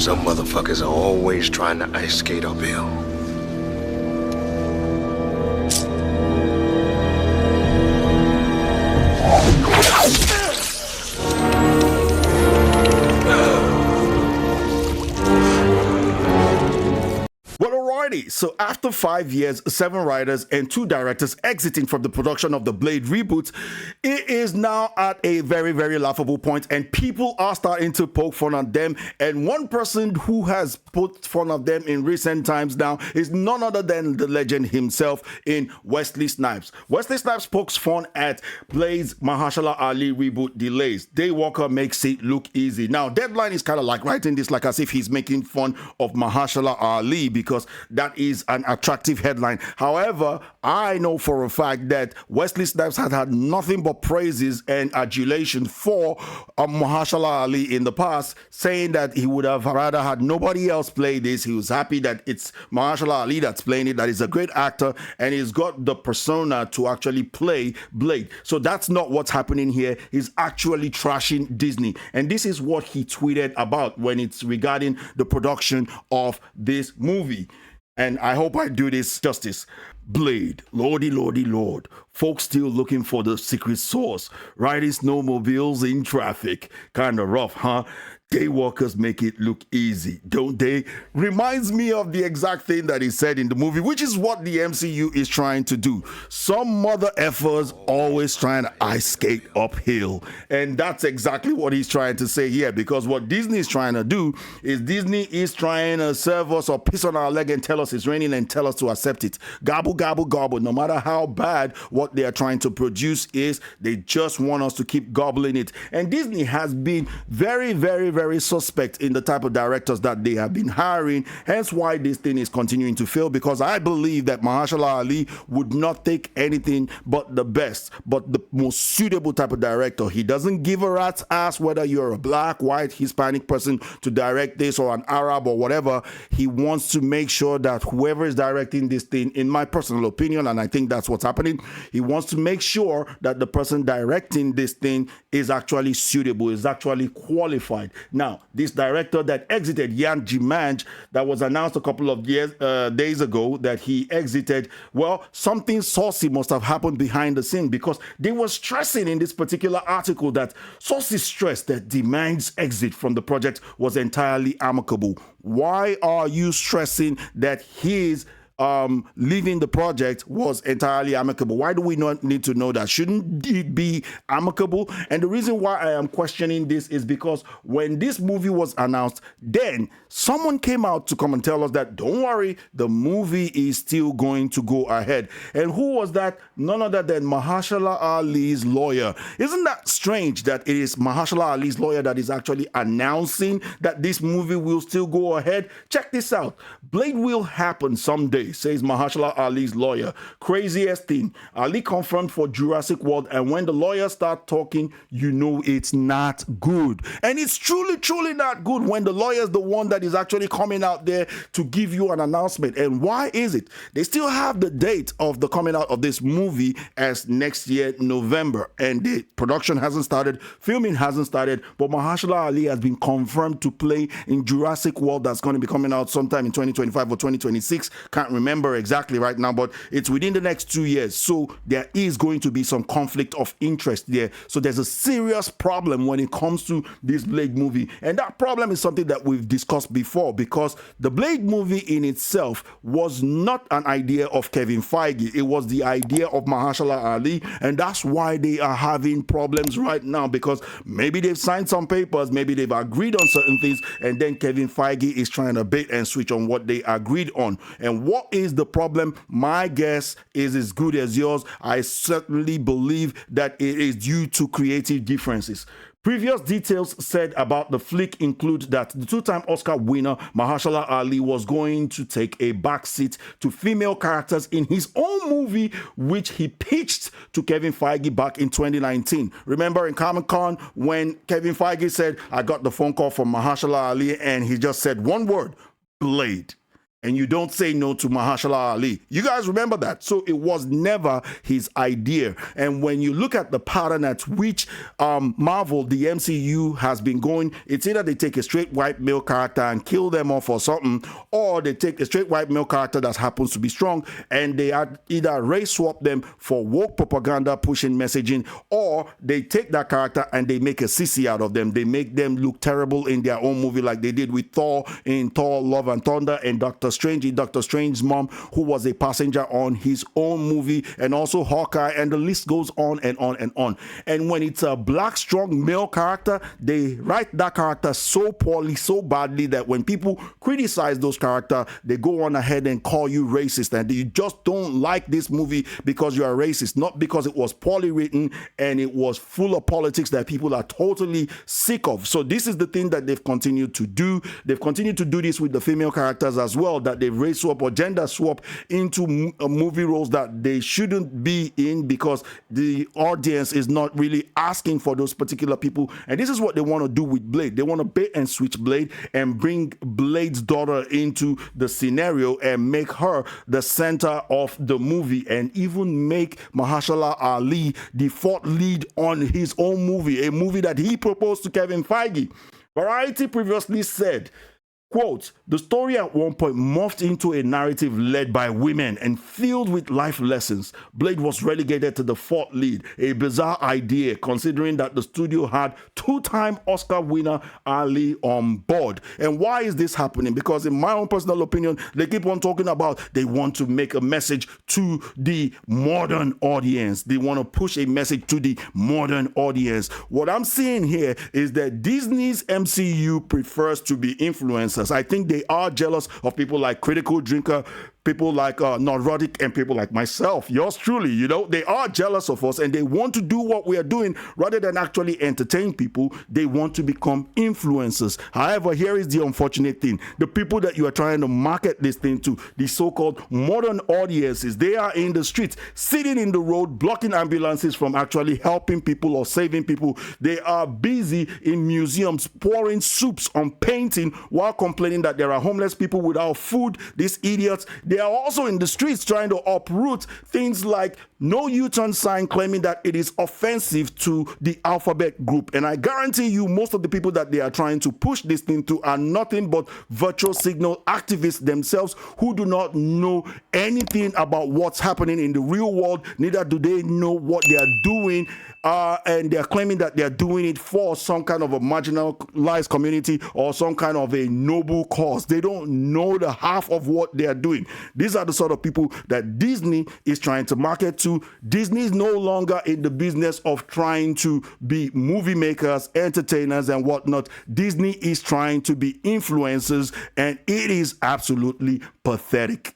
Some motherfuckers are always trying to ice skate uphill. So after 5 years, 7 writers and 2 directors exiting from the production of the Blade reboot, it is now at a very, very laughable point, and people are starting to poke fun at them. And one person who has put fun at them in recent times now is none other than the legend himself in Wesley Snipes. Wesley Snipes pokes fun at Blade's Mahershala Ali reboot delays. Daywalker makes it look easy. Now, Deadline is kind of like writing this like as if he's making fun of Mahershala Ali because that is an attractive headline. However, I know for a fact that Wesley Snipes had nothing but praises and adulation for Mahershala Ali in the past, saying that he would have rather had nobody else play this. He was happy that it's Mahershala Ali that's playing it, that he's a great actor, and he's got the persona to actually play Blade. So that's not what's happening here. He's actually trashing Disney. And this is what he tweeted about when it's regarding the production of this movie. And I hope I do this justice. Blade, lordy, lordy, lord. Folks still looking for the secret source. Riding snowmobiles in traffic. Kinda rough, huh? Daywalkers make it look easy, don't they? Reminds me of the exact thing that he said in the movie, which is what the MCU is trying to do. Some mother effers always trying to ice skate uphill. And that's exactly what he's trying to say here, because what Disney is trying to do is Disney is trying to serve us or piss on our leg and tell us it's raining and tell us to accept it. Gobble, gobble, gobble. No matter how bad what they are trying to produce is, they just want us to keep gobbling it. And Disney has been very, very, very suspect in the type of directors that they have been hiring, hence why this thing is continuing to fail, because I believe that Mahershala Ali would not take anything but the best, but the most suitable type of director. He doesn't give a rat's ass whether you're a black, white, Hispanic person to direct this or an Arab or whatever. He wants to make sure that whoever is directing this thing, in my personal opinion, and I think that's what's happening, he wants to make sure that the person directing this thing is actually suitable, is actually qualified. Now, this director that exited, Yan Jimanj, that was announced a couple of days ago that he exited, well, something saucy must have happened behind the scene, because they were stressing in this particular article that sources stressed that Jimanj's exit from the project was entirely amicable. Why are you stressing that his leaving the project was entirely amicable? Why do we not need to know that? Shouldn't it be amicable? And the reason why I am questioning this is because when this movie was announced, then someone came out to come and tell us that, don't worry, the movie is still going to go ahead. And who was that? None other than Mahershala Ali's lawyer. Isn't that strange that it is Mahershala Ali's lawyer that is actually announcing that this movie will still go ahead? Check this out. Blade will happen someday, says Mahershala Ali's lawyer. Craziest thing. Ali confirmed for Jurassic World, and when the lawyers start talking, you know it's not good. And it's truly, truly not good when the lawyer is the one that is actually coming out there to give you an announcement. And why is it? They still have the date of the coming out of this movie as next year, November. And the production hasn't started, filming hasn't started, but Mahershala Ali has been confirmed to play in Jurassic World that's going to be coming out sometime in 2025 or 2026. Can't remember exactly right now, but it's within the next 2 years. So there is going to be some conflict of interest there. So there's a serious problem when it comes to this Blade movie. And that problem is something that we've discussed before, because the Blade movie in itself was not an idea of Kevin Feige. It was the idea of Mahershala Ali. And that's why they are having problems right now, because maybe they've signed some papers, maybe they've agreed on certain things, and then Kevin Feige is trying to bait and switch on what they agreed on. And what is the problem? My guess is as good as yours. I certainly believe that it is due to creative differences. Previous details said about the flick include that the 2-time Oscar winner Mahershala Ali was going to take a backseat to female characters in his own movie, which he pitched to Kevin Feige back in 2019. Remember in Comic-Con when Kevin Feige said, I got the phone call from Mahershala Ali, and he just said one word, Blade. and you don't say no to Mahershala Ali. You guys remember that? So it was never his idea. And when you look at the pattern at which Marvel, the MCU, has been going, it's either they take a straight white male character and kill them off or something, or they take a straight white male character that happens to be strong and they either race swap them for woke propaganda pushing messaging, or they take that character and they make a sissy out of them. They make them look terrible in their own movie, like they did with Thor in Thor Love and Thunder, and Doctor Strange in Doctor Strange's mom, who was a passenger on his own movie, and also Hawkeye, and the list goes on and on and on. And when it's a black strong male character, they write that character so poorly, so badly, that when people criticize those characters, they go on ahead and call you racist, and you just don't like this movie because you are racist, not because it was poorly written and it was full of politics that people are totally sick of. So this is the thing that they've continued to do. They've continued to do this with the female characters as well, that they've race swap or gender swap into movie roles that they shouldn't be in because the audience is not really asking for those particular people. And this is what they want to do with Blade. They want to bait and switch Blade and bring Blade's daughter into the scenario and make her the center of the movie, and even make Mahershala Ali the fourth lead on his own movie, a movie that he proposed to Kevin Feige. Variety previously said, quote, the story at one point morphed into a narrative led by women and filled with life lessons. Blade was relegated to the fourth lead, a bizarre idea considering that the studio had two-time Oscar winner Ali on board. And why is this happening? Because in my own personal opinion, they keep on talking about they want to make a message to the modern audience. They want to push a message to the modern audience. What I'm seeing here is that Disney's MCU prefers to be influencers. I think they are jealous of people like Critical Drinker, people like Neurotic, and people like myself, yours truly. You know, they are jealous of us and they want to do what we are doing rather than actually entertain people. They want to become influencers. However, here is the unfortunate thing. The people that you are trying to market this thing to, the so-called modern audiences, they are in the streets, sitting in the road, blocking ambulances from actually helping people or saving people. They are busy in museums pouring soups on painting while complaining that there are homeless people without food. These idiots, they are also in the streets trying to uproot things like no U-turn sign, claiming that it is offensive to the alphabet group. And I guarantee you, most of the people that they are trying to push this thing to are nothing but virtual signal activists themselves who do not know anything about what's happening in the real world. Neither do they know what they are doing. And they're claiming that they're doing it for some kind of a marginalized community or some kind of a noble cause. They don't know the half of what they are doing. These are the sort of people that Disney is trying to market to. Disney is no longer in the business of trying to be movie makers, entertainers, and whatnot. Disney is trying to be influencers, and it is absolutely pathetic.